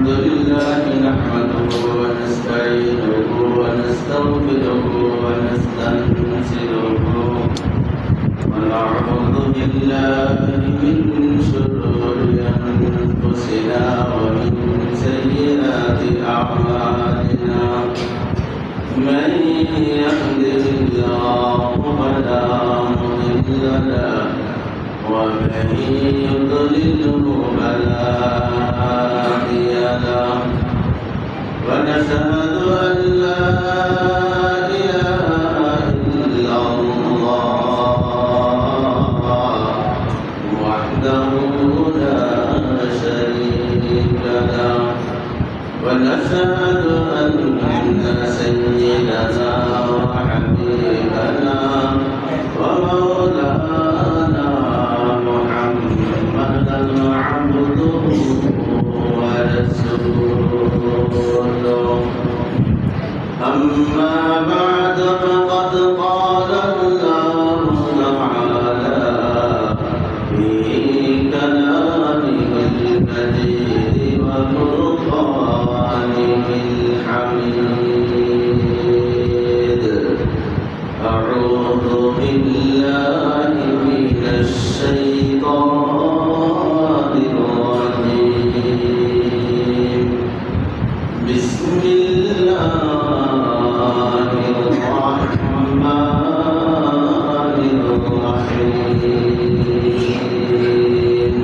الحمد لله نحمده ونستعينه ونستغفره ونستنصره ونعوذ بالله من شرور أنفسنا ومن سيئات أعمالنا من يهده الله فلا مضل له ومن يضلله فلا هادي له ونشهد أن لا إله إلا الله وحده لا شريك له ونشهد أن سيدنا وحبيبنا ومولانا محمدا عبده ورسوله أما بعد فقد قال الله تعالى في كلامه المجيد وفرقانه الحميد أعوذ بالله من الشيطان الرجيم بسم الله الرحمن الرحيم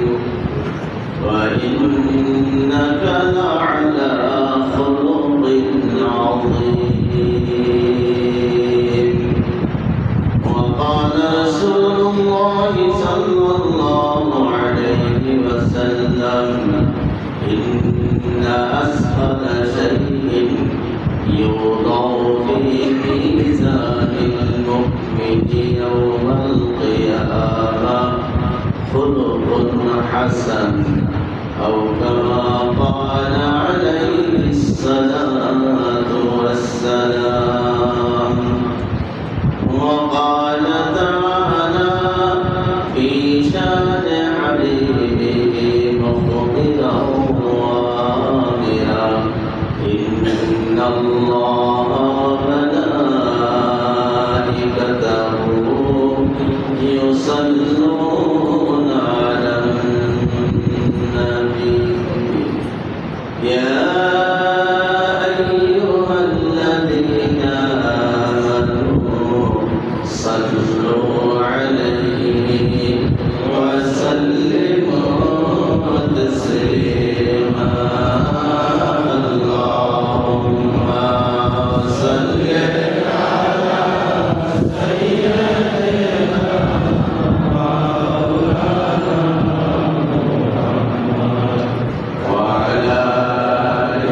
وإنك لعلى خلق عظيم وقال رسول الله صلى الله عليه وسلم إن أسفل شيء يوضع في ميزان المؤمن يوم القيامة خلق حسن أو كما قال عليه الصلاة والسلام وقال تعالى في شان حبيبه مخبرا وآمرا إن الله وملائكته يصلون على النبي يا أيها الذين آمنوا صلوا عليه وسلموا تسليما اللهم صل على سيدنا وعلى آل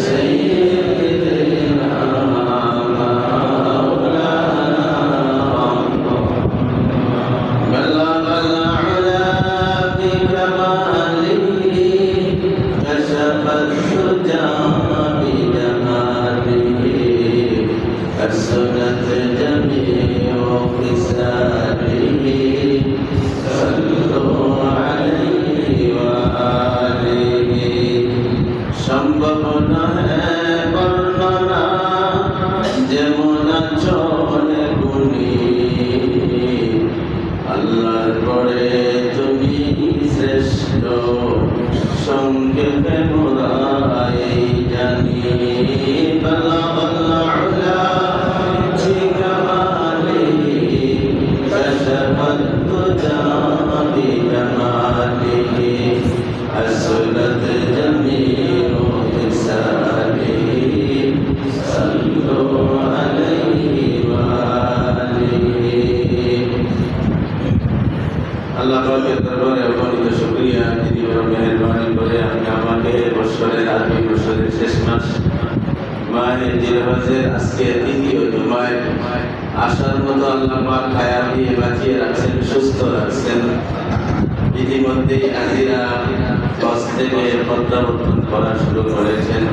سيدنا بلغ العلا بكماله كشف الدجى بجماله حسنت جميع خصاله صلوا عليه وآله সম্ভব নহে বর্ণনা যেমন চলে গুণী আল্লাহর পরে তুমি শ্রেষ্ঠ সংক্ষেপে মোরাই জানি বালাগাল উলা বিকামালিহি কাশাফাত দুজা বিজামালিহি হাসনাত জামিউ খিসালিহি সাল্লু আলাইহি ওয়া আলিহি আল্লাহ পাকের দরবারে অগণিত শুকরিয়া যিনি বড় মেহেরবানি করে আপনি আমাকে বছরের আরবি বছরের শেষ মাস মাহে জিলহজের আজকে তৃতীয় জুমায় আসার মতো আল্লাহ পাক হায়াত দিয়ে বাঁচিয়ে রাখছেন সুস্থ রাখছেন ইতিমধ্যেই আজিরা বস থেকে প্রত্যাবর্তন করা শুরু করেছেন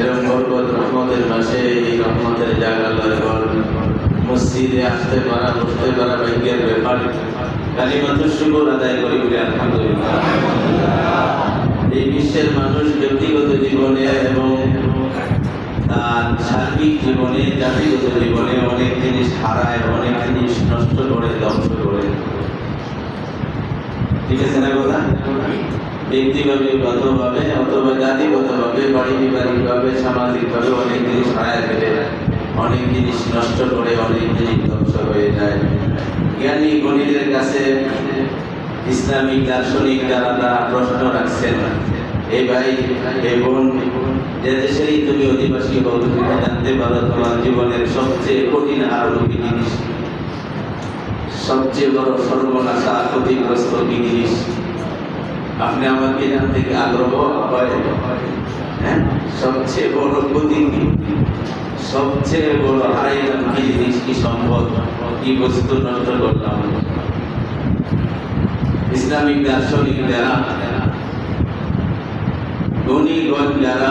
এরকম বরকত রহমতের মাসে এই রহমতের জায়গা ঘর মসজিদে আসতে পারা বসতে পারা ভাগ্যের ব্যাপার কালিমাতুর শুকর আদায় করি বলে আলহামদুলিল্লাহ। এই বিশ্বের মানুষ ব্যক্তিগত জীবনে এবং তার সার্বিক জীবনে, জাতিগত জীবনে অনেক জিনিস হারায়, অনেক জিনিস নষ্ট করে, ধ্বংস করে। ঠিক আছে না কথা? ব্যক্তিভাবে, গতভাবে অথবা জাতিগতভাবে, পারিবারিকভাবে, সামাজিকভাবে অনেক জিনিস হারায় ফেলে, অনেক জিনিস নষ্ট করে, অনেক জিনিস ধ্বংস হয়ে যায়। জ্ঞানী গণিতের কাছে ইসলামিক দার্শনিক যারা প্রশ্ন রাখছেন, এই ভাই, এই বোন, যে দেশেই তুমি অধিবাসী হও, তুমি জানতে পারো তোমার জীবনের সবচেয়ে কঠিন আর কি জিনিস, সবচেয়ে বড় সর্বনাশা ক্ষতিগ্রস্ত কি জিনিস? আপনি আমাকে জানতে আগ্রহ হয়? হ্যাঁ, সবচেয়ে বড় ক্ষতি কি, সবচেয়ে বড় হারাইলাম কি জিনিস, কি সম্পদ, কি বস্তু নষ্ট করলাম? ইসলামিক দার্শনিক যারা, গুণীগণ যারা,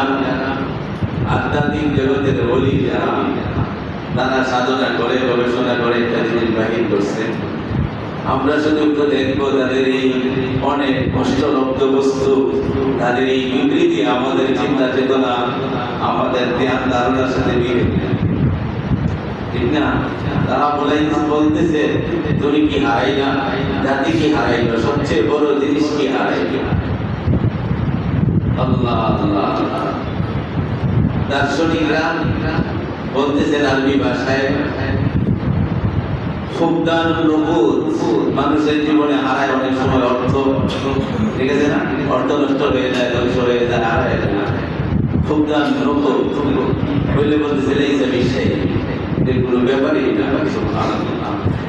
আধ্যাত্মিক জগতের বলি যারা, তারা সাধনা করে, গবেষণা করে ইত্যাদি বাহির করছেন। আমরা শুধু একটু দেখবো তাদের এই অনেক কষ্টলব্ধ বস্তু, তাদের এই বিবৃতি আমাদের চিন্তা চেতনা, আমাদের ধ্যান ধারণার সাথে মিলে, ঠিক না? তারা বলতেছে তুমি কি হারাইলা, জাতি কি হারাইল, সবচেয়ে বড় জিনিস কি হারাইল? আল্লাহ আল্লাহ। দার্শনিকরা বলতেছেন আরবি ভাষায় মানুষের জীবনে হারায় অনেক সময় অর্থ, ঠিক আছে না? অর্থ নষ্ট হয়ে যায়, ধ্বংস হয়ে যায়, হারায় না। ফুকদান নকুদ বলে বলতেছে লাইসা বিশাই, এটা কোনো ব্যাপারই না,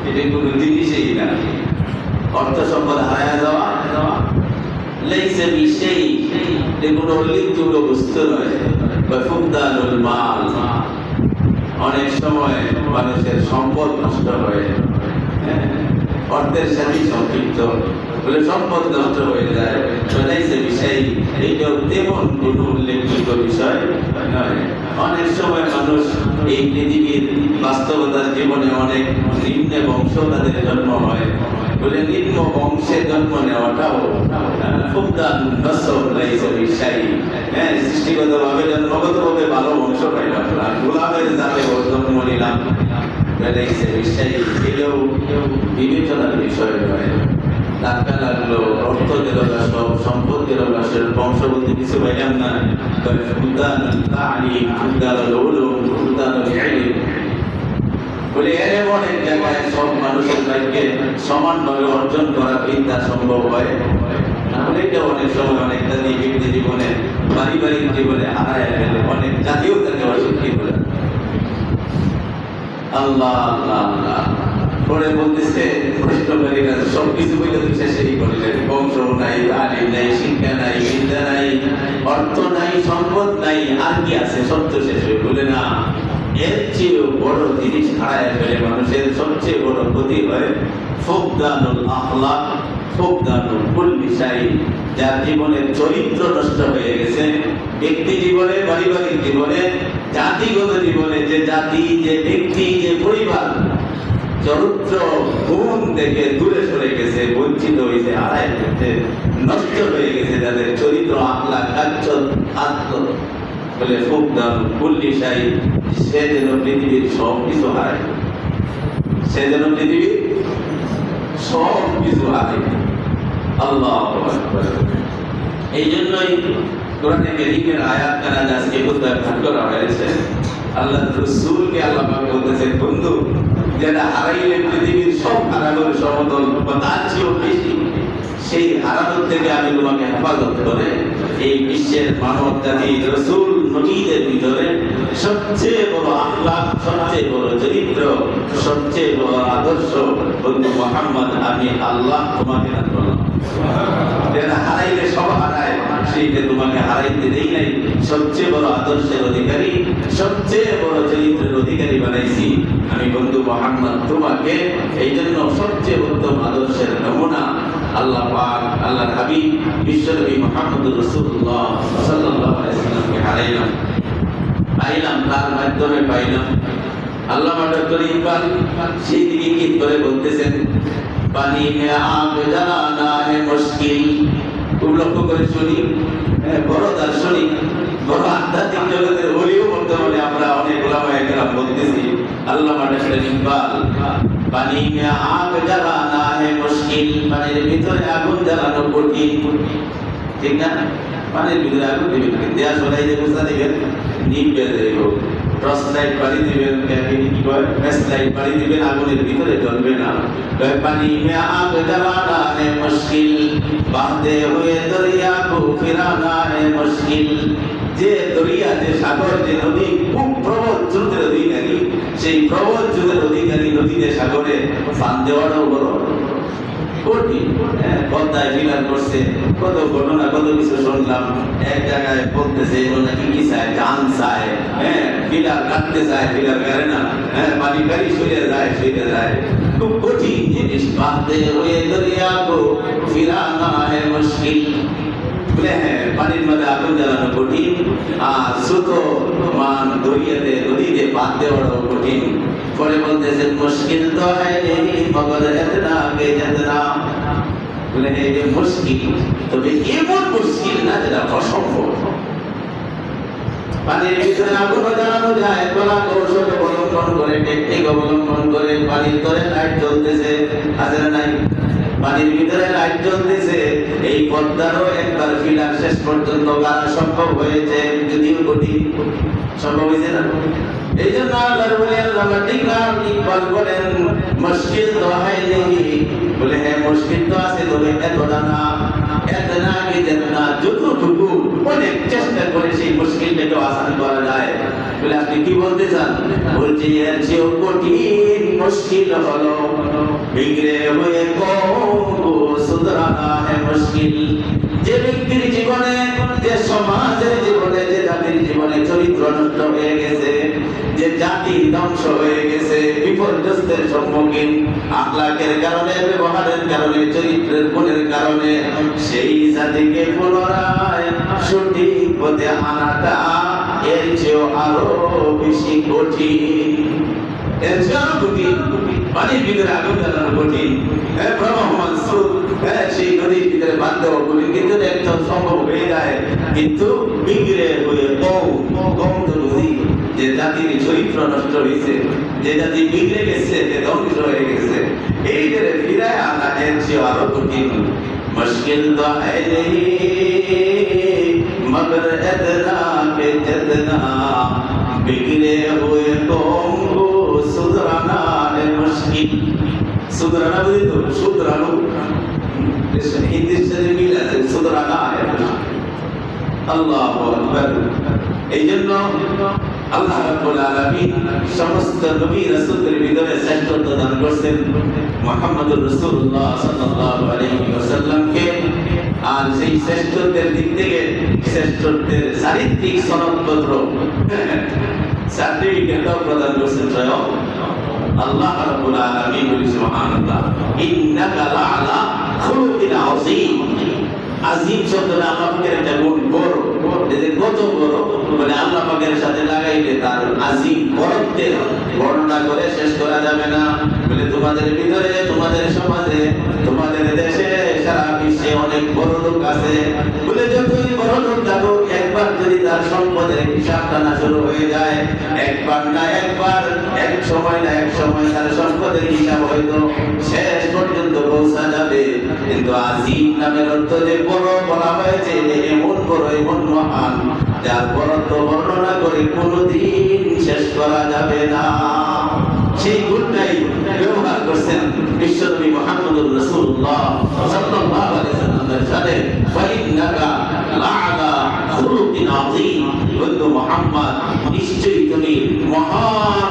এটা কোনো জিনিসই না। অর্থ সম্পদ হারায় যাওয়া লাইসা বিশাই, এটা কোনো উল্লেখযোগ্য বস্তু নয়। বা ফুকদানুল মাল, অনেক সময় মানুষের সম্পদ নষ্ট হয়, অর্থের সাথে সম্পৃক্ত বলে সম্পদ নষ্ট হয়ে যায়। লাইসা বিশাই, এইটাও তেমন কোনো উল্লেখযোগ্য বিষয় নয়। অনেক সময় মানুষ এই পৃথিবীর বাস্তবতার জীবনে অনেক নিম্ন বংশ তাদের জন্ম হয় বলে নিম্ন বংশে জন্ম নেওয়াটাও সৃষ্টিগতভাবে জন্মগতভাবে ভালো বংশ পাইলাম না, গোলামের যাতে জন্ম নিলাম, এটাও বিবেচনার বিষয় নয়। টাকা লাগলো, অর্থ দিল না, সব সম্পদ দিল না, বংশ বলতে কিছু পাইলাম না। বলে এমন এক জায়গায় সব মানুষের ভাইকে সমানভাবে অর্জন করা বিদ্যা সম্ভব হয়, তাহলে এটা অনেক সময় অনেক জাতি ব্যক্তি জীবনে, পারিবারিক জীবনে হারায় ফেলে, অনেক জাতীয় তাকে অশিক্ষিত করে। আল্লাহ আল্লাহ আল্লাহ পরে বলতেছে প্রশ্নকারীরা সবকিছু বলে তো শেষেই করলেন, বংশ নাই, তালিম নাই, শিক্ষা নাই, বিদ্যা নাই, অর্থ নাই, সম্পদ নাই, আর কি আছে? সত্য শেষ হয়ে বলে না, এর চেয়েও বড় জিনিস হারায় ফেলে মানুষের সবচেয়ে বড় ক্ষতি হয় ফুকদানুল আখলাক, ফুকদানুল কুল্লি শাই। যার জীবনের চরিত্র নষ্ট হয়ে গেছে, ব্যক্তি জীবনে, পারিবারিক জীবনে, জাতিগত জীবনে, যে জাতি, যে ব্যক্তি, যে পরিবার চরিত্র গুণ থেকে দূরে সরে গেছে, বঞ্চিত হয়েছে, হারায় গেছে, নষ্ট হয়ে গেছে, যাদের চরিত্র, আখলাক, আত্ম বলে ফুকদানুল কুল্লি শাই, সে যেন পৃথিবীর সব কিছু হারায়, সে যেন পৃথিবীর সব কিছু হারায়। আল্লাহ এই জন্যই কোরআনে কারীমের আয়াত কানা আজকে উদ্ধার করা হয়েছে। আল্লাহ রাসূলকে আল্লাহ পাক বলতেছেন, বন্ধু, যেটা হারাইলে পৃথিবীর সব হারানোর সমতল বা তার চেয়েও বেশি, সেই হারানোর থেকে আমি তোমাকে হেফাজত করে এই বিশ্বের মানব জাতি রাসূল নবীদের ভিতরে সবচেয়ে বড় আখলাক, সবচেয়ে বড় চরিত্র, সবচেয়ে বড় আদর্শ বন্ধু মুহাম্মদ আমি আল্লাহ তোমাকে দান করলাম। যেটা হারাইলে সব হারায়, সেইটা তোমাকে হারাইতে দেই নাই। সবচেয়ে বড় আদর্শের অধিকারী, সবচেয়ে বড় চরিত্রের অধিকারী বানাইছি আমি বন্ধু মুহাম্মদ তোমাকে। এই জন্য সবচেয়ে উত্তম আদর্শের নমুনা আল্লাহ পাক, আল্লাহর হাবিব বিশ্বনবী মুহাম্মদুর রাসূলুল্লাহ সাল্লাল্লাহু আলাইহি ওয়াসাল্লামকে হারাইলাম, পাইলাম, তার মাধ্যমে পাইলাম। আল্লামা ডক্টর ইকবাল সেই দিকে গীত করে বলতেছেন, পানি মে আগ জ্বালানা হে মুশকিল খুব লক্ষ্য করে শুনি, বড় দার্শনিক, বড় আধ্যাত্মিক জগতের ওলিও বর্তমানে আমরা অনেক ওলামায়ে কেরাম বলতেছি। আল্লামা ডাক্তার ইকবাল, পানি মে আগ জ্বালানা হে মুশকিল, পানির ভিতরে আগুন জ্বালানো কঠিন, ঠিক না? পানির ভিতরে আগুন দিবেন, দেয়া সরাই দিয়ে বুঝা দিবেন, নিভবে যাইব। টর্চ লাইট বাড়ি দিবেন, কি কয় ম্যাচ লাইট বাড়ি দিবেন, আগুনের ভিতরে জ্বলবে না। পানি মে আগ জ্বালানা হে মুশকিল, বাঁধে হুয়ে দরিয়া কো ফিরানা হে মুশকিল। যে দরিয়া, যে সাগর, যে নদী খুব প্রবল স্রোতের অধিকারী, সেই প্রবল স্রোতের অধিকারী নদীতে সাগরে ফান দেওয়াটাও বড় কঠিন। পদ্মায় ফিলার করছে, কত ঘটনা, কত কিছু শুনলাম। এক জায়গায় বলতেছে নাকি কি চায়, জান চায়, ফিলার কাটতে চায়, ফিলার করে না, পানি গাড়ি সরে যায়, সরে যায়। খুব কঠিন জিনিস। বাঁধে হয়ে দরিয়া গো ফিরানা হে মুশকিল। পানির মধ্যে আগুন জ্বালানো কঠিন, আর স্রোত মান দরিয়াতে, নদীতে বাঁধ দেওয়াটাও কঠিন। পরে বলতেছেন মুশকিল তো হ্যায় নেহি মগর ইতনা কে জিতনা, বলে এই যে মুশকিল, তবে এমন মুশকিল না যেটা অসম্ভব। পানির ভিতরে আগুন জ্বালানো যায় কলা কৌশল অবলম্বন করে, টেকনিক অবলম্বন করে। পানির তলে লাইট জ্বলতেছে, আছে না নাই? পানির ভিতরে লাইট জ্বলতেছে। এই পদ্মারও একবার ফিলার শেষ পর্যন্ত গাড়া সম্ভব হয়েছে, যদিও কঠিন। সম্ভব হয়েছে না? এই জন্য আল্লাহর ওলি আল্লামা ইকবাল বলেন মুশকিল তো হয় নেহি, বলে হ্যাঁ মুশকিল তো আছে, তবে এতটা না, এতনা কি যেতনা, যতটুকু অনেক চেষ্টা করে সেই মুশকিলটাকে আসান করা যায়। বলে আপনি কি বলতে চান? বলছি এর চেয়েও কঠিন মুশকিল হলো বিগড়ে হয়ে কো সুধরানা হে মুশকিল। যে ব্যক্তির জীবনে, যে সমাজের জীবনে, যে জাতির জীবনে চরিত্র নষ্ট হয়ে গেছে, যে জাতি ধ্বংস হয়ে গেছে, বিপর্যস্তের সম্মুখীন আখলাকের কারণে, ব্যবহারের কারণে, চরিত্রের গুণের কারণে, সেই জাতিকে পুনরায় সঠিক পথে আনাটা এর চেয়েও আরো বেশি কঠিন। এর চেয়ে আরো কঠিন। পানির ভিতরে আগুন জ্বালানো কঠিন, প্রবাহমান স্রোত, সেই নদীর ভিতরে বাঁধ দেওয়া কঠিন, কিন্তু একদম সম্ভব হয়ে যায়। কিন্তু বিগড়ে হয়ে কম তো বুঝি যে জাতির চরিত্র নষ্ট হয়েছে, যে জাতি বিগড়ে গেছে, যে ধ্বংস হয়ে গেছে, এইটারে ফিরায় আনা এর চেয়ে আরো কঠিন। মুশকিল তো হ্যায় নেহি মগর ইতনা কে জিতনা, বিগড়ে হুয়ে কৌম কো সুধরানা হে মুশকিল। সুধরানা বুঝি তো, সুধরানো হিন্দির সাথে মিল আছে, সুধরানা হে মুশকিল। আল্লাহু আকবার। এই জন্য আল্লাহ রাব্বুল আলামিন সমস্ত নবী রাসূলদের ভিতরে শ্রেষ্ঠত্ব দান করেছেন মুহাম্মদুর রাসূলুল্লাহ সাল্লাল্লাহু আলাইহি ওয়াসাল্লামকে। আর সেই শ্রেষ্ঠত্বের দিক থেকে শ্রেষ্ঠত্বের চারিত্রিক সনদপত্র, সার্টিফিকেটও প্রদান করেছেন স্বয়ং আল্লাহ রাব্বুল আলামিন। বলি সুবহানাল্লাহ, ইন্নাকা লাআলা খুলুকিন আযীম। আজিম শব্দটা আল্লাহ পাকের একটা গুণ, বড়। যে কত বড়, মানে আল্লাহ পাকের সাথে লাগাইলে তার আজিম বড়ত্বের বর্ণনা করে শেষ করা যাবে না। বলে তোমাদের ভিতরে, তোমাদের সমাজে, তোমাদের দেশে, সারা বিশ্বে অনেক বড় লোক আছে। বলে যতই বড় লোক থাকুক, একবার যদি তার সম্পদের হিসাব টানা শুরু হয়ে যায়, একবার না একবার, এক সময় না এক সময় তার সম্পদের হিসাব হয়তো শেষ পর্যন্ত পৌঁছা যাবে। কিন্তু আজিম নামের অর্থ যে বড় বলা হয়েছে, এমন বড়, এমন মহান, যার বড়ত্ব বর্ণনা করে কোনদিন শেষ করা যাবে না। সেই গুণটাই ব্যবহার করছেন বিশ্বনবী মুহাম্মদুর রাসূলুল্লাহ সাল্লাল্লাহু আলাইহি ওয়াসাল্লামের সাথে। ফাইন্নাকা লাআলা খুলুকিন আযীম। বন্ধু মুহাম্মদ, নিশ্চয়ই তুমি মহান,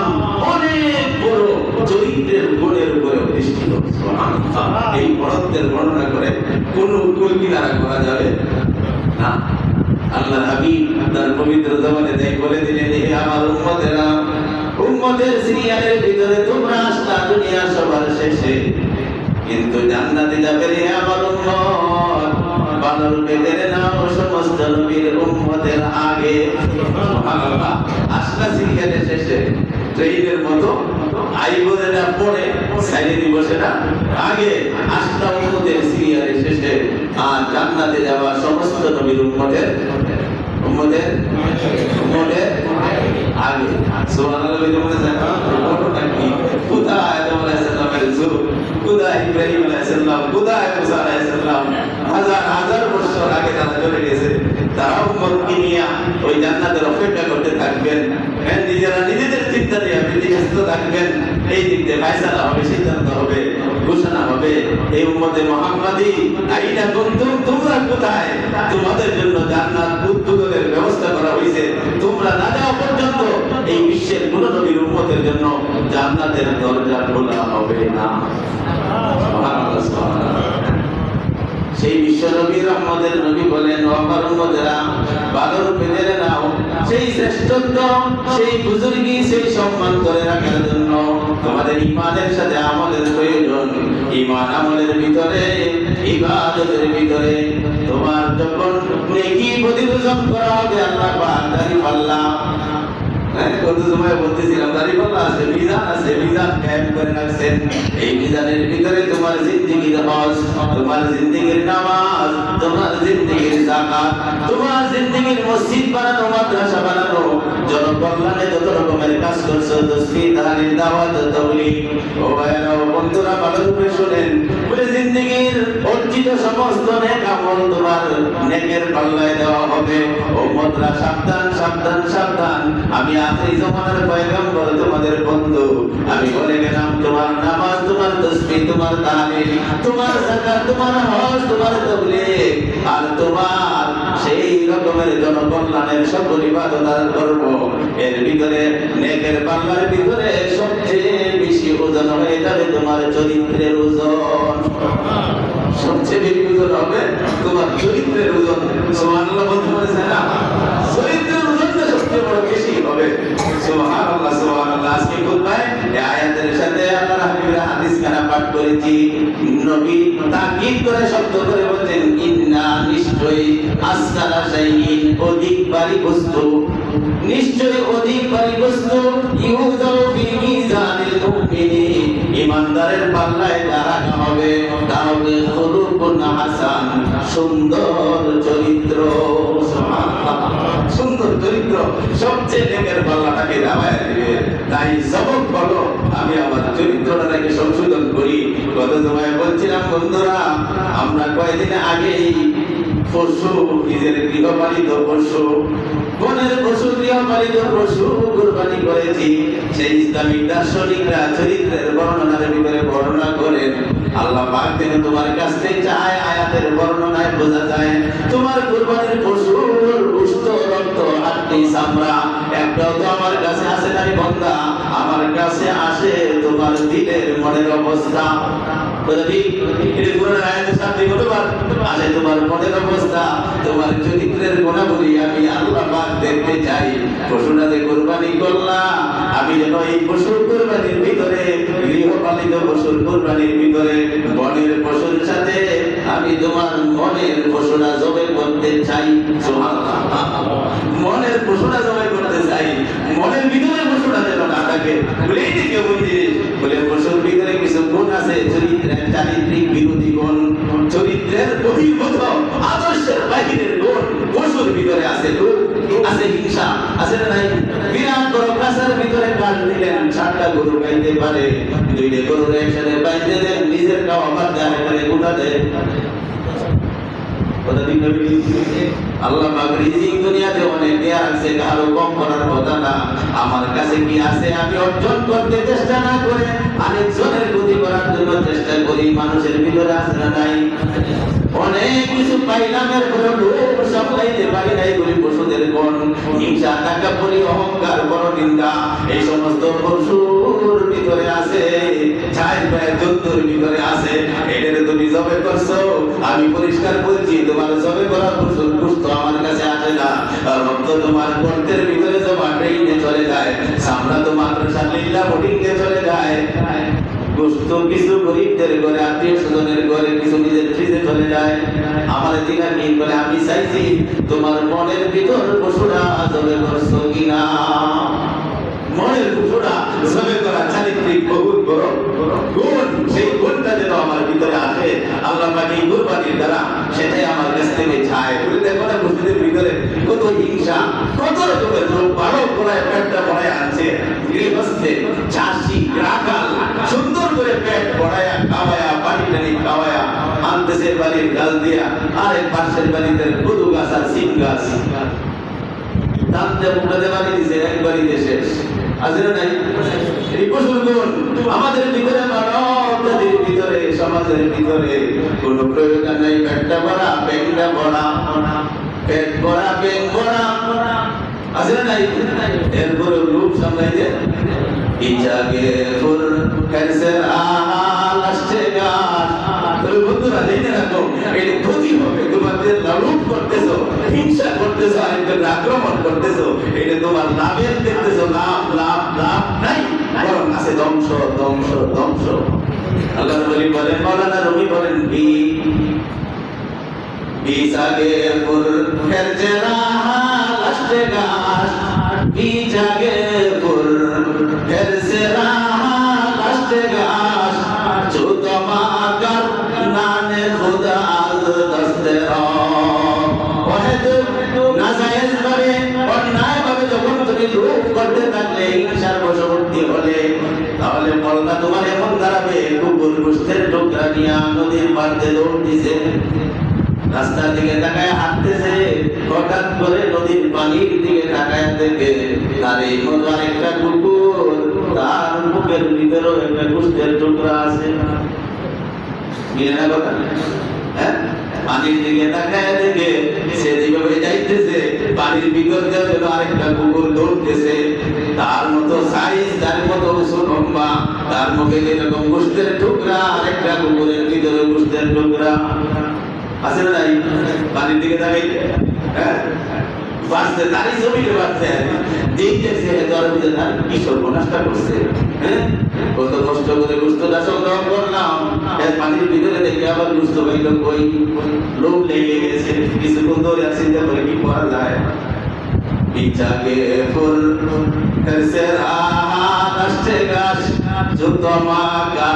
অনেক বড় চরিত্রের গুণের উপরে অধিষ্ঠিত। সুবহানাল্লাহ। এই বড়ত্বের বর্ণনা করে কোন কুল কিনারা করা যাবে না। আল্লাহর হাবিব তার পবিত্র জবানে তাই বলে দিলেন, হে আমার উম্মতেরা, উম্মতের সিরিয়ালের ভিতরে তোমরা আসলা দুনিয়া সবার শেষে, কিন্তু জান্নাতে যাবে রে আমার উম্মত। বানর বেদের নাম সমস্ত নবীর উম্মতের আগে। সুবহানাল্লাহ। আসলা সিরিয়ালের শেষে, ট্রেনের মতো আইবনে না পড়ে সাইডে দিবসে না, আগে আসলা উম্মতের সিরিয়ালের শেষে, আর জান্নাতে যাওয়া সমস্ত নবীর উম্মতের উম্মতের উম্মতের আগে। সুবহানাল্লাহ বলে জানা ঘটনা কি? কোথায় আদম আলাইহিস সালামের যুগ, কোথায় ইব্রাহিম আলাইহিস সালাম, কোথায় মুসা আলাইহিস সালাম, হাজার হাজার বছর আগে তারা চলে গেছে। তারা উম্মতকে নিয়ে ওই জান্নাতের অপেক্ষা করতে থাকবেন। নিজেরা নিজেদের চিন্তা নিয়ে ব্যতিব্যস্ত থাকবেন। এই দিক দিয়ে ফয়সালা হবে, সিদ্ধান্ত হবে, ঘোষণা হবে। এই উম্মতে মুহাম্মাদি আইনা কুনতুম, তোমরা কোথায়? তোমাদের জন্য জান্নাত উদ্যোগের ব্যবস্থা করা হয়েছে। তোমরা না যাওয়া পর্যন্ত এই বিশ্বের কোন নবীর উম্মতের জন্য জান্নাতের দরজা খোলা হবে না। সুবহানাল্লাহ, সুবহানাল্লাহ। সেই বিশ্ব নবী রহমতের নবী বলেন, ও আমার উম্মতেরা, ভালো রূপে জেনে নাও, সেই শ্রেষ্ঠত্ব, সেই বুজুর্গি, সেই সম্মান করে রাখার জন্য তোমাদের ঈমানের সাথে আমলের প্রয়োজন। ঈমান আমলের ভিতরে, ইবাদতের ভিতরে তোমার যখন নেকি প্রতিবেদন করা হবে, আল্লাহ পাক দাঁড়িপাল্লা, কত সময় বলতেছিলাম দাঁড়িপাল্লা আছে, মিজান আছে, মিজান কায়েম করে রাখছেন। এই মিজানের ভিতরে তোমার জিন্দেগির হজ, তোমার জিন্দেগির নামাজ, তোমার জিন্দেগির যাকাত, তোমার জিন্দেগির মসজিদ বানানো, মাদ্রাসা বানানো, জনকল্যাণে যত রকমের কাজ করছো, তাসবিহ, তাহলিল, দাওয়াত, তাবলীগ। ও ভাইরা, ও বন্ধুরা, ভালো করে শুনেন, বলে জিন্দেগির অর্জিত সমস্ত নেক আমল তোমার নেকের পাল্লায় দেওয়া হবে। ও উম্মতরা, সাবধান, সাবধান, সাবধান। আমি আখিরি জামানার পয়গম্বর, তোমাদের বন্ধু। আমি বলে গেলাম, তোমার নামাজ, তোমার তাসবিহ, তোমার তাহলিল, তোমার যাকাত, তোমার হজ, তোমার তাবলীগ, আর তোমার সেই রকমের জনকল্যাণের সকল ইবাদত করব। এর ভিতরে নেকের পাল্লার ভিতরে সবচেয়ে বেশি ওজন হয়ে যাবে তোমার চরিত্রের ওজন। সবচেয়ে বেশি ওজন হবে তোমার চরিত্রের ওজন। সুবহানাল্লাহ বলতে পারছেন না? চরিত্রের ওজনটা সবচেয়ে বড় বেশি হবে। সুবহানাল্লাহ, সুবহানাল্লাহ। আজকে খুতবায় এই আয়াতের সাথে আল্লাহর হাবিবের হাদিস খানা পাঠ করেছি। নবী তাকিদ করে শব্দ করে বলেন, ইন্না, নিশ্চয়ই, আসকালা শাইইন, অধিক ভারী বস্তু, নিশ্চয়ই অধিক ভারী বস্তু, ইউযাউ ফি মিজানিল মুমিনিন, ঈমানদারের পাল্লায় রাখা হবে। তা হবে খুলুকুন হাসান, সুন্দর চরিত্র। সুবহানাল্লাহ, সুন্দর চরিত্র সবচেয়ে নেকের পাল্লাটাকে দাবায় দিবে। তাই সবক বলো, আমি আমার চরিত্রটাকে সংশোধন করি। গত সময় বলছিলাম, বন্ধুরা, আমরা কয়েকদিন আগেই পশু, নিজের গৃহপালিত পশু, বনের পশু, গৃহপালিত পশু কুরবানি করেছি। সেই ইসলামিক দার্শনিকরা চরিত্রের বর্ণনার ভিতরে বর্ণনা করেন, আল্লাহ পাক যেন তোমার কাছ থেকে চায়, আয়াতের বর্ণনায় বোঝা যায় তোমার কুরবানির পশুর গোশত, রক্ত, হাড্ডি, চামড়া একটাও তো আমার কাছে আসে নাই বান্দা। আমার কাছে আসে তোমার দিলের, মনের অবস্থা। তোমার মনের অবস্থা, তোমার চরিত্রের গুণাবলী আমি আল্লাহ পাক দেখতে চাই। পশুটা যে কোরবানি করলাম, আমি যেন এই পশুর কোরবানির ভিতরে, গৃহপালিত পশুর কোরবানির ভিতরে, বনের পশুর সাথে আমি তোমার মনের পশুরা জবাই করতে চাই। সুবহানাল্লাহ, মনের পশুরা জবাই করতে চাই। মনের ভিতরে পশুরা যেন না থাকে। বলে এই যে কেমন জিনিস, বলে পশুর ভিতরে কিছু গুণ আছে, চরিত্রের, চারিত্রিক বিরোধী গুণ, চরিত্রের বহির্ভূত, আদর্শের বাহিরের গুণ পশুর ভিতরে আছে। আছে হিংসা, আছে না নাই? বিরাট বড় কাছের ভিতরে কাজ দিলেন, 7টা গরু গাইতে পারে, 2টা গরু একসাথে বাইতে দেন, নিজের খাওয়া বাদ দেয় করে গোটা দেয়। আল্লাহ পাক রিজিক দুনিয়াতে অনেক দেয়া আছে, কারো কম করার কথা না। আমার কাছে কি আছে আমি অর্জন করতে চেষ্টা না করে আরেকজনের ক্ষতি করার জন্য চেষ্টা করি। মানুষের ভিতরে আছে না নাই? অনেক কিছু পাইলাম, এরপরে লোভ সামলাইতে পারি নাই বলে পশুদের গুণ, হিংসা, টাকাপুরি, অহংকার, বড় নিন্দা, এই সমস্ত পশুর ভিতরে আছে, ছাই পায়ের জন্তুর ভিতরে আছে। এটারে তুমি জবে করছো, আমি পরিষ্কার বলছি, তোমার জবে করা পশুর গোশত আমার কাছে আসে না। রক্ত তোমার গর্তের ভিতরে জমা ট্রেনে চলে যায়, চামড়া তো মাদ্রাসা লিল্লাহ বোর্ডিংয়ে চলে যায়। গোশত কিছু গরিবদের ঘরে, আত্মীয় স্বজনের ঘরে, কিছু নিজের ফ্রিজে চলে যায়। আমার দিনা কি বলে, আমি চাইছি তোমার মনের ভিতর পশুরা জবে করছো কিনা। মনের পশুরা জবে করা চারিত্রিক বহুত বড় গুণ, সেই গুণটা যেন আমার ভিতরে আসে। আল্লাহ পাক এই কুরবানির দ্বারা সেটা আনতেছে বাড়ির গাছ দিয়া, আরেক পাশের বাড়িতে কদু গাছ আর সিম গাছ, টানতে মুখটাতে বাড়ি দিছে, এক বাড়িতে শেষ। আসলে নাই এই কুশল গুণ আমাদের ভিতরে, মানব জাতির ভিতরে, সমাজের ভিতরে কোনো প্রয়োজন নাই। পেটটা ভরা, ব্যাংকটা ভরা, পেট ভরা, ব্যাংক ভরা, আসলে নাই। এরপরে রূপ সামলাইতে ইচ্ছাকে ফুল ক্যান্সার আহাল আসছে গাছ। তবে বন্ধুরা জেনে রাখো, এর ক্ষতি হবে। তোমাদের লালন করতেছো, হিংসা করতেছো, আরেকজন আক্রমণ করতেছো, এটা তোমার লাভের দেখতেছো, লাভ লাভ লাভ নাই, বরং আছে ধ্বংস ধ্বংস ধ্বংস। আল্লাহ নবী বলেন, মাওলানা রুমি বলেন, বিসাগে ফুল ক্যান্সার আহাল আসছে গাছ, বিসাগে ফুল ক্যান্সার আহাল আসছে গাছ, চুতমাকার নানে খুদা আল দস্তে নাজায়েজ ভাবে, অন্যায় ভাবে যখন তুমি লোভ করতে থাকলে, হিংসার বশবর্তী হলে, তাহলে ফলটা তোমার এমন দাঁড়াবে, কুকুর গোষ্ঠের টুকরা নিয়ে নদীর পাড়ে দৌড় দিছে, রাস্তার দিকে তাকায় হাঁটতেছে, হঠাৎ করে নদীর পানির দিকে তাকায় দেখে তার এই মতো আরেকটা কুকুর, তার বুকের ভিতরেও একটা গোষ্ঠের টুকরা আছে। মিলে না কথা? হ্যাঁ, পানির দিকে তাকায় দেখে সে যেভাবে যাইতেছে, পানির ভিতর দিয়ে আরেকটা কুকুর দৌড়তেছে, তার মতো সাইজ, তার মতো লম্বা, তার মুখে যেরকম গোষ্ঠের টুকরা, আরেকটা কুকুরের ভিতরে গোষ্ঠের টুকরা আছে না নাই? পানির দিকে তাকাই, হ্যাঁ, বাঁচতে তারই জমিতে বাঁচতে দেখতেছে, কি সর্বনাশটা করছে, হ্যাঁ, কত কষ্ট করে গুস্তটা সংগ্রহ করলাম, পানির ভিতরে দেখে আবার গুস্ত পাইল কই, লোভ লেগে গেছে, কিছুক্ষণ ধরে আর চিন্তা করে কি করা যায়। ইচ্ছাকে ফুল ক্যান্সার আহাল আসছে গাছ, চুতমাকা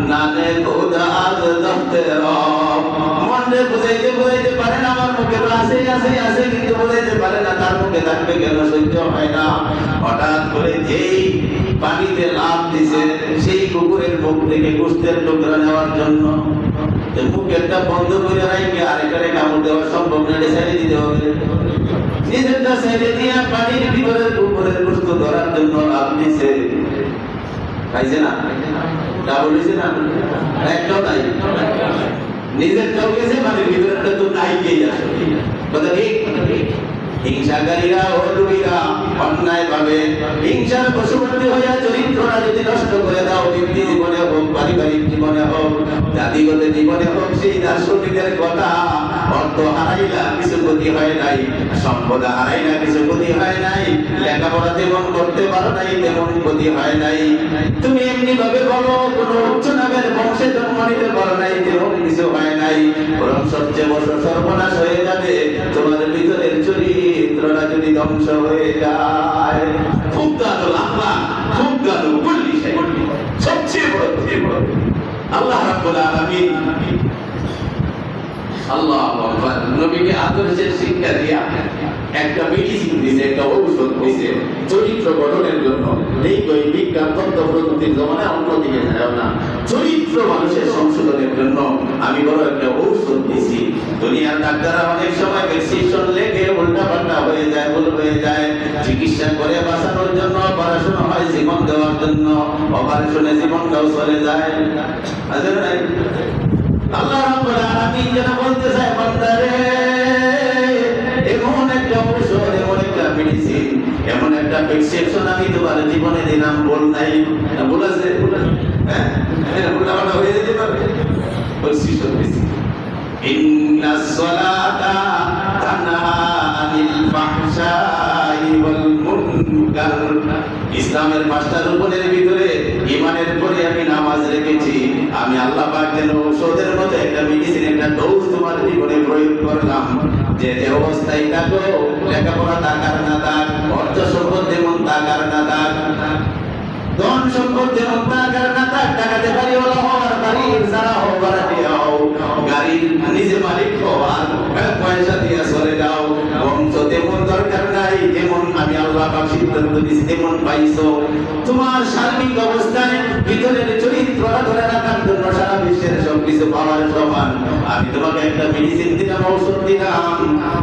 নানে খুদা আল দস্তে মনে বুঝাইতে বুঝাইতে পারে না, আমার মুখে তো আছে আছে আছে, কিন্তু বুঝাইতে পারে না, তার মুখে থাকবে কেন, সহ্য হয় না। হঠাৎ করে যেই পানিতে লাফ দিছে, সেই কুকুরের মুখ থেকে গোশতের টুকরা নেওয়ার জন্য মুখেরটা বন্ধ করে রাখবে, আরেকটারে কামড় দেওয়া সম্ভব না, ছেড়ে দিতে হবে। নিজেরটা ছেড়ে দিয়ে পানির ভিতরে কুকুরের গোশত ধরার জন্য লাফ দিছে, খাইছে না, ডাবল হয়েছে না, একটাও নাই, নিজেরটাও গেছে, পানির ভিতরেরটা তো নাই গিয়ে যাবে। কথা ঠিক? হিংসাকারীরা ও লোভীরা অন্যায় ভাবে হিংসার বশবর্তী হইয়া চরিত্রটা যদি নষ্ট করে দাও, ব্যক্তি জীবনে হোক, পারিবারিক জীবনে হোক, জাতিগত জীবনে হোক, সেই দার্শনিকের কথা, অর্থ হারাইলা কিছু ক্ষতি হয় নাই, সম্পদ হারাইলা কিছু ক্ষতি হয় নাই, লেখাপড়া যেমন করতে পারো নাই তেমন ক্ষতি হয় নাই, তুমি এমনি ভাবে বলো কোন উচ্চ নামের বংশে জন্ম নিতে পারো নাই তেমন কিছু হয় নাই, বরং সবচেয়ে বড় সর্বনাশ হয়ে যাবে তোমার ভিতরের চরিত্রটা যদি ধ্বংস হয়ে যায়। খুব গালো আল্লাহ, খুব গালো বললি, সবচেয়ে বড় আল্লাহ রাব্বুল আলামিন আল্লাহু আকবার নবীকে আদর্শের শিক্ষা দিয়া একটা মেডিসিন দিয়েছে, একটা ঔষধ দিয়েছে চরিত্র গঠনের জন্য। এই বিজ্ঞান তত্ত্ব প্রযুক্তির জমানায় অন্যদিকে যায় না, চরিত্র মানুষের সংশোধনের জন্য আমি বড় একটা ঔষধ দিয়েছি। দুনিয়ার ডাক্তাররা অনেক সময় প্রেসক্রিপশন লেখে উল্টা পাল্টা হয়ে যায়, ভুল হয়ে যায়, চিকিৎসা করে বাঁচানোর জন্য অপারেশন হয় জীবন দেওয়ার জন্য, অপারেশনে জীবনটাও চলে যায়। আজের নাই আল্লাহ রাব্বুল আলামিন যেন বলতে চায়, বান্দারে এমন একটা ঔষধ, এমন একটা মেডিসিন, এমন একটা প্রেসক্রিপশন আমি তোমার জীবনে দিলাম, বল নাই ভুল আছে, হ্যাঁ, উল্টাপাল্টা হয়ে যেতে পারবে, প্রেসক্রিপশন দিছি। ইন্নাস সালাতা তানহা আনিল ফাহশাই ওয়াল মুনকার, ইসলামের পাঁচটা রূপের ভিতরে ঈমানের পরে আমি নামাজ রেখেছি। আমি আল্লাহ পাক যেন ঔষধের মতো একটা মেডিসিন, একটা ডোজ তোমার জীবনে প্রয়োগ করলাম। যে যে অবস্থায় থাকো, লেখাপড়া থাকার না থাক, অর্থ সম্পদ যেমন থাকার না থাক, ধন সম্পদ যেমন থাকার না থাক, টাকাতে বাড়িওয়ালা হও আর বাড়ির যারা হও, ভাড়াটিয়া হও, গাড়ির নিজে মালিক হও আর পয়সা দিয়ে চলে যাও, বংশ তেমন দরকার নাই, যেমন আমি আল্লাহ পাক সিদ্ধান্ত দিয়েছি তেমন পাইছো। তোমার সার্বিক অবস্থায় ভিতরের চরিত্রটা ধরে রাখার জন্য সারা বিশ্বের সবকিছু পাওয়ার সব সমান। আমি তোমাকে একটা মেডিসিন দিলাম, ঔষধ দিলাম,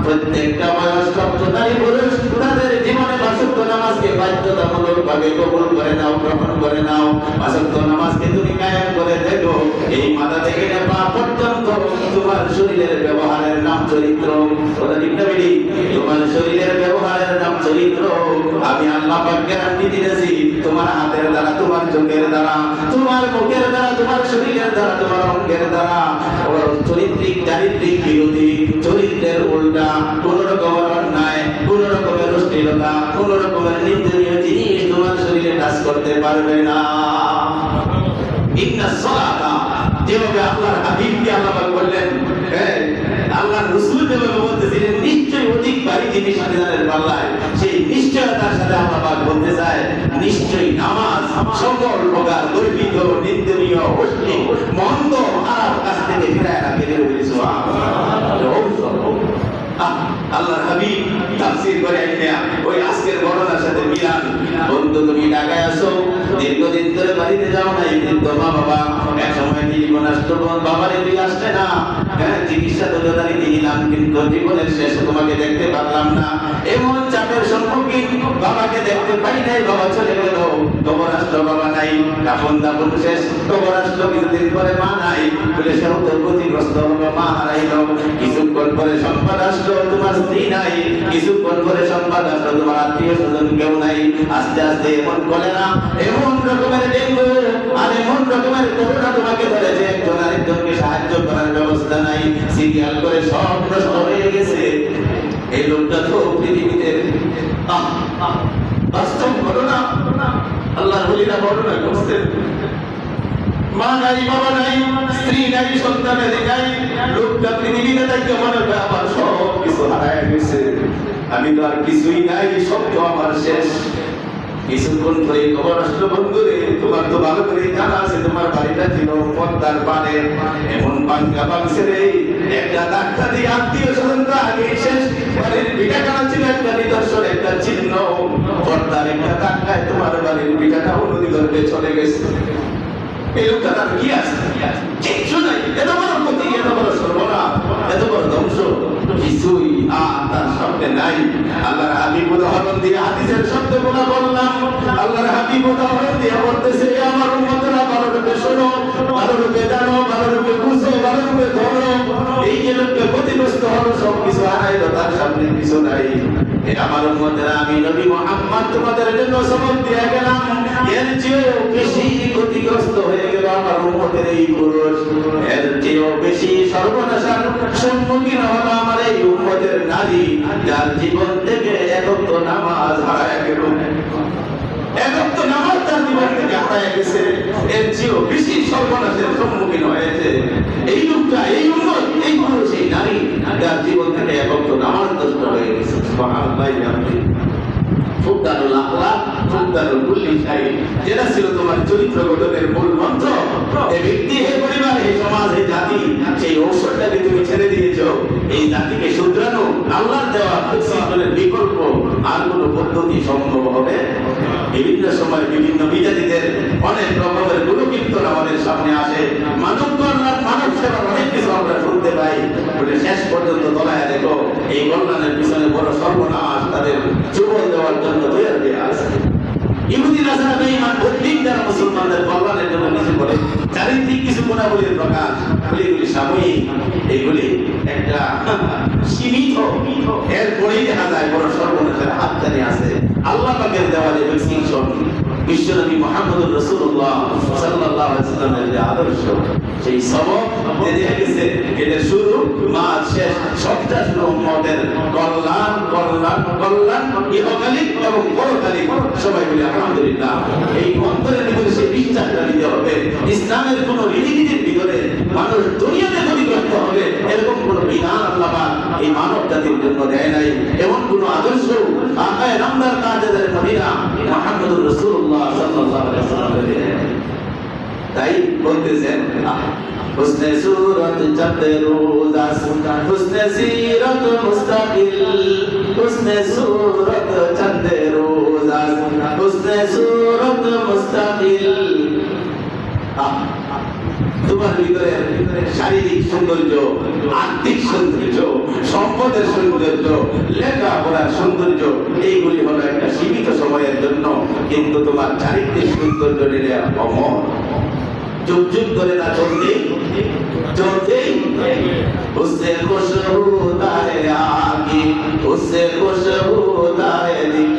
প্রত্যেকটা বয়স্ক নারী পুরুষ তাদের জীবনে পাঁচ ওয়াক্ত নামাজকে বাধ্যতামূলক ভাবে কবুল করে নাও, গ্রহণ করে নাও। পাঁচ ওয়াক্ত নামাজকে তুমি কায়েম করে দেখো, এই মাথা থেকে পা পর্যন্ত তোমার শরীরের ব্যবহারের নাম চরিত্র। ওটা ঠিক না বেটি? তোমার শরীরের ব্যবহারের নাম চরিত্র। আমি আল্লাহ পাক গ্যারান্টি দিতেছি, তোমার হাতের দ্বারা, তোমার চোখের দ্বারা, তোমার মুখের দ্বারা, তোমার শরীরের দ্বারা, তোমার অঙ্গের দ্বারা চরিত্রিক চারিত্রিক বিরোধী, চরিত্রের উল্টা কোন রকমের অন্যায়, কোন রকমের অশ্লীলতা, কোন রকমের নিন্দনীয় জিনিস তোমার শরীরে কাজ করতে পারবে না। ইন্নাস সালাতা, যেভাবে আল্লাহর হাবিবকে আল্লাহ পাক বললেন, আল্লাহর রাসূল যেভাবে বলতেছিলেন নিশ্চয়ই অধিক ভারী জিনিস মিজানের পাল্লায়, সেই নিশ্চয়তার সাথে আল্লাহ পাক বলতে চায় নিশ্চয়ই নামাজ সকল প্রকার গর্বিত, নিন্দনীয়, অশ্লীল, মন্দ, খারাপ কাজ থেকে ফিরায় রাখে। আল্লাহর হাবিব তাফসীর করে আইনা ওই আজকের ঘটনার সাথে মিলান। বন্ধু, তুমি ঢাকায় আসো, দীর্ঘদিন ধরে বাড়িতে যাও নাই, বৃদ্ধ মা বাবা, এক সময় জীবন আসতো, বাবারে তুই আসলে না, চিকিৎসা তো যথারীতি নিলাম, কিন্তু জীবনের শেষে তোমাকে দেখতে পারলাম না। এমন চাপের সম্মুখীন, বাবাকে দেখতে পাই নাই, বাবা চলে গেল, কবর আসলো, বাবা নাই, কাফন দাফন শেষ, কবর আসলো, কিছুদিন পরে মা নাই, বলে সেও তো ক্ষতিগ্রস্ত হলো, মা হারাইলো। কিছুক্ষণ পরে সংবাদ আসলো তোমার স্ত্রী নাই, কিছুক্ষণ পরে সংবাদ আসলো তোমার আত্মীয় স্বজন কেউ নাই। আস্তে আস্তে এমন কলেরা, এমন রকমের ডেঙ্গু আর এমন রকমের করোনা তোমাকে ধরেছে, একজন আরেকজনকে সাহায্য করার ব্যবস্থা নাই, সিরিয়াল করে সব নষ্ট হয়ে গেছে। এই লোকটা তো পৃথিবীতে বাস্তব ঘটনা, আল্লাহর ওলিরা ঘটনা করছেন। মা নাই, বাবা নাই, স্ত্রী নাই, সন্তান নাই, লোকটা পৃথিবীতে থাকতে মনে হয় আমার সব কিছু হারায় গেছে, আমি তো আর কিছুই নাই, সব তো আমার শেষ। কিছুক্ষণ ধরে খবর আসলো, বন্ধুরে তোমার তো ভালো করে জানা আছে, তোমার বাড়িটা ছিল পদ্মার পাড়ে, এমন ভাঙ্গা ভাঙছে রে, একটা ধাক্কা দিয়ে আত্মীয় স্বজনরা আগে শেষ, বাড়ির পিঠাখানা ছিল একটা নিদর্শন, একটা চিহ্ন, পদ্মার একটা ধাক্কায় তোমার বাড়ির পিঠাটা নদী গর্ভে চলে গেছে। এই লোকটা তার কি আছে? কিচ্ছু নাই। এত বড় ক্ষতি, এত বড় সর্বনাশ, এত বড় ধ্বংস, কিছুই তার সামনে নাই। আল্লাহর হাবিব উদাহরণ দিয়ে হাদিসের শব্দগুলো বললাম। আল্লাহর হাবিব উদাহরণ দিয়ে বলতেছে, আমার উম্মতেরা ভালোরূপে শোনো, ভালোরূপে জানো, ভালোরূপে বুঝো, ভালোরূপে ধরো। এই যে লোকটা ক্ষতিগ্রস্ত হলো, সব কিছু হারাইলো, তার সামনে কিছু নাই। আমার উম্মতেরা, আমি নবী মুহাম্মদ তোমাদের জন্য সবক দিয়ে গেলাম, এর চেয়েও বেশি ক্ষতিগ্রস্ত হয়ে গেল আমার উম্মতের এই পুরুষ, এর চেয়েও বেশি সর্বনাশার সম্মুখীন হলো আমার এই উম্মতের নারী, যার জীবন থেকে একত্ব নামাজ হারায় গেল। একত্ব নামাজ তার জীবন থেকে হারায় গেছে, এর চেয়েও বেশি সর্বনাশের সম্মুখীন হয়েছে এই লোকটা, এই উম্মত, এই পুরুষ, এই নারী, যার জীবন থেকে একত্ব নামাজ নষ্ট হয়ে গেছে। সুবহানাল্লাহ। ফুকদারুল আখলাক, ফুকদারুল কুল্লি শাই, যেটা ছিল তোমার চরিত্র গঠনের মূল মন্ত্র, এই ব্যক্তি, এই পরিবার, এই সমাজ, এই জাতি, সেই ঔষধটাকে তুমি ছেড়ে দিয়েছো। এই জাতিকে শুধরানো আল্লাহর দেওয়া সিস্টেমের বিকল্প আর কোনো পদ্ধতি সম্ভব হবে? বিভিন্ন সময় বিভিন্ন বিজাতিদের অনেক রকমের গুণকীর্তন আমাদের সামনে আসে, মানব কল্যাণ, মানব সেবার অনেক কিছু আমরা শুনতে পাই, বলে শেষ পর্যন্ত তলায় দেখো এই কল্যাণের পিছনে বড় সর্বনাশ তাদের চুবল দেওয়ার জন্য তৈরি হয়ে আছে। ইহুদি নাসারা বেঈমান বৌদ্ধিক যারা মুসলমানদের কল্যাণের জন্য কিছু করে, চারিত্রিক কিছু গুণাবলীর প্রকাশ, এগুলি সাময়িক, এগুলি একটা সীমিত, এরপরেই দেখা যায় বড় সর্বনাশের হাতছানি আছে। আল্লাহ পাকের দেওয়া যে ভ্যাকসিনেশন, বিশ্বনবী মুহাম্মদুর রাসূলুল্লাহ সাল্লাল্লাহু আলাইহি ওয়াসাল্লামের যে আদর্শ, সেই সবক দেখা গেছে এদের শুরু মাঝ শেষ সবটা শুরু উম্মতের কল্যাণ, কল্যাণ, কল্যাণ, ইহকালিক এবং পরকালিক। সবাই বলি আলহামদুলিল্লাহ। এই অন্তরের ভিতরে সেই বিশ্বাসটা নিতে হবে, ইসলামের কোন রীতিনীতির ভিতরে মানুষ দুনিয়াতে ক্ষতিগ্রস্ত হবে এরকম কোন বিধান আল্লাহ এই মানব জাতির জন্য দেয় নাই। এমন কোন আদর্শ আকায়ে নামদার তাজদার মদিনা মুহাম্মদুর রাসূলুল্লাহ সাল্লাল্লাহু আলাইহি ওয়াসাল্লাম দেয়। তাই বলতেছেন, হুসনে সুরত চাঁদ রোজ আসমান, হুসনে সিরত মুস্তাকিল, হুসনে সুরত চাঁদ রোজ আসমান, হুসনে সুরত মুস্তাকিল। তোমার ভিতরে শারীরিক সৌন্দর্য, আর্থিক সৌন্দর্য, সম্পদের সৌন্দর্য, লেখাপড়ার সৌন্দর্য, এইগুলি হলো একটা সীমিত সময়ের জন্য, কিন্তু তোমার চারিত্রিক সৌন্দর্য নিলে অমর, যুগ যুগ ধরে না চলতেই চলতেই। उससे खुश होता है आगे, उससे खुश होता है दिल।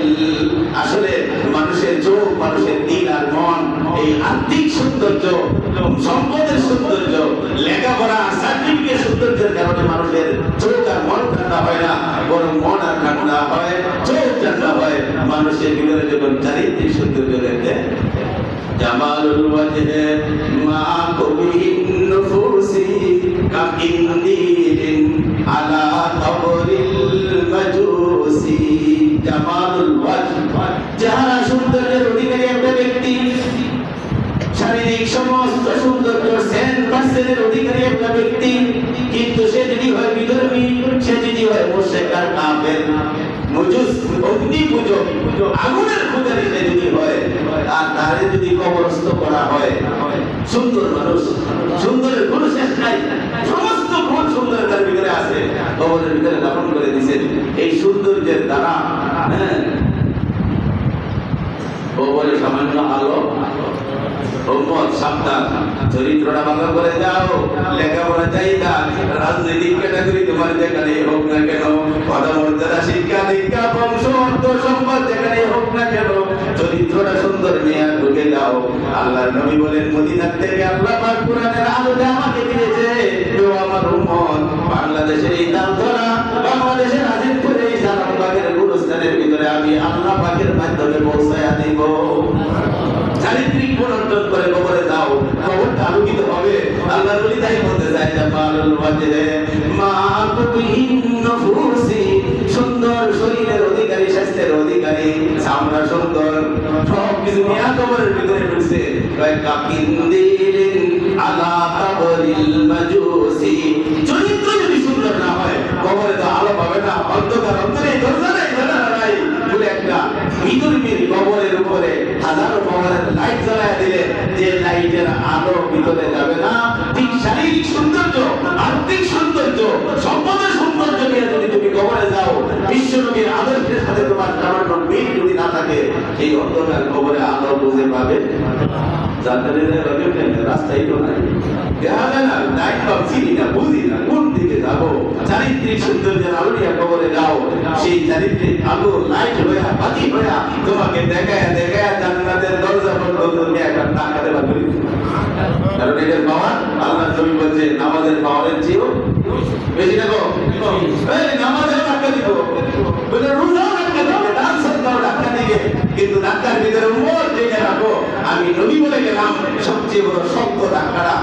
আসলে মানুষের চোখ, মানুষের দিল আর মন, এই আর্থিক সৌন্দর্য, সম্পদের সৌন্দর্য, লেখাপড়া, সার্টিফিকেট সৌন্দর্যের কারণে মানুষের চোখ আর মন ঠান্ডা হয় না, বরং মন আর ঠান্ডা হয়, চোখ ঠান্ডা হয় মানুষের ভিতরে যখন চারিত্রিক সৌন্দর্য দেখে। জামালুল ওয়াজহে মা কবিহিন নুফুসি কাইন্দিলিন আলা কবরিল মাজুসি। জামালুল ওয়াজহ, যারা সৌন্দর্যের অধিকারী একটা ব্যক্তি, শারীরিক সমস্ত সৌন্দর্য সেন্সের অধিকারী একটা ব্যক্তি, কিন্তু সে যদি হয় বিধর্মী, সে যদি হয় মুশরিক আর কাফের, মুজুস, অগ্নি পূজক, আগুনের পূজারী সে যদি হয়, আর তারে যদি কবরস্থ করা হয়, সুন্দর মানুষ, সুন্দরের কোনো শেষ নাই, সমস্ত গুণ সুন্দর তার ভিতরে আছে, কবরের ভিতরে দাফন করে দিয়েছেন। এই সৌন্দর্যের দ্বারা কবরে সামান্য আলো, উম্মত সাবধান, চরিত্রটা ভালো করে যাও, লেখাপড়া চাইতা, রাজনৈতিক ক্যাটাগরি তোমার যেখানে হোক না কেন, পদমর্যাদা, শিক্ষা দীক্ষা, বংশ, অর্থ সম্পদ যেখানে হোক না কেন, চরিত্রটা সুন্দর নিয়ে ঢুকে যাও। আল্লাহর নবী বলেন, মদিনার থেকে আল্লাহ পাক কুরআনের আলোটা আমাকে দিয়েছে, তো আমার উম্মত বাংলাদেশের এই দামধরা, বাংলাদেশের আজিমপুরে এই জালালবাগের গুরুস্থানের ভিতরে আমি আল্লাহ পাকের মাধ্যমে পৌঁছায়া দিব। চারিত্রিক গুণ অর্জন করে কবরে যাও, কবরটা আলোকিত হবে। আল্লাহর ওলি তাই বলতে চায়, জামালুল ওয়াজহে মা কবিহিন নুফুসি, সুন্দর শরীরের অধিকারী, স্বাস্থ্যের অধিকারী, চামড়া সুন্দর, সব কিছু নিয়ে কবরের ভিতরে ঢুকছে। কাকিন্দিলিন আলা কবরিল মাজুসি, চরিত্র যদি সুন্দর না হয়, কবরে তো আলো পাবে না, অন্ধকার, অন্তরে দরজা নাই, জানালা নাই, বলে একটা বিধর্মীর কবরের উপরে হাজারো কবরের লাইট জ্বালায় দিলে যে লাইটের আলো ভিতরে যাবে না, ঠিক শারীরিক সৌন্দর্য, আর্থিক সৌন্দর্য, সম্পদের সৌন্দর্য নিয়ে যদি তুমি কবরে যাও, বিশ্বনবীর আদর্শের সাথে তোমার সামান্য মিল যদি না থাকে, এই অন্ধকার কবরে আলো বুঝে পাবে। রাস্তাই তো নাই, দেখা যায় না, লাইট বা চিনি না, বুঝি না কোন দিকে যাবো। চারিত্রিক সৌন্দর্যের আলো নিয়ে কবরে যাও, সেই চারিত্রিক আলো লাইট হইয়া, বাতি হইয়া তোমাকে দেখায় দেখায় জান্নাতের দরজা পর্যন্ত নিয়ে একটা টাকাতে বাঁধবে। কারণ এটার পাওয়ার, আল্লাহ নবী বলছে, নামাজের পাওয়ারের চেয়েও বেশি। দেখো, নামাজের টাকা দিব, রোজাও টাকা দিবে, দান সদকাও টাকা দিবে, কিন্তু ধাক্কার ভিতরে উম্মত জেনে রাখো, আমি নবী বলে গেলাম, সবচেয়ে বড় শক্ত ধাক্কাটা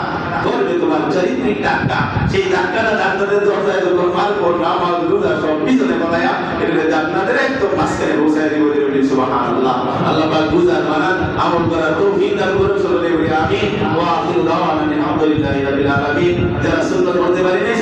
করবে তোমার চারিত্রিক ধাক্কা। সেই ধাক্কাটা জান্নাতের দরজায় যখন মারবো, নামাজ রোজা সব পিছনে বলায়া, এটা জান্নাতের একদম মাঝখানে পৌঁছায় দিব। সুবহানাল্লাহ। আল্লাহ পাক বুঝার মানার আমল করার তৌফিক দান করুন। সকলে বলি আমিন। ওয়া আখিরু দাওয়ানা আলহামদুলিল্লাহি রাব্বিল আলামিন। যারা সুন্নাত পড়তে পারি নাই,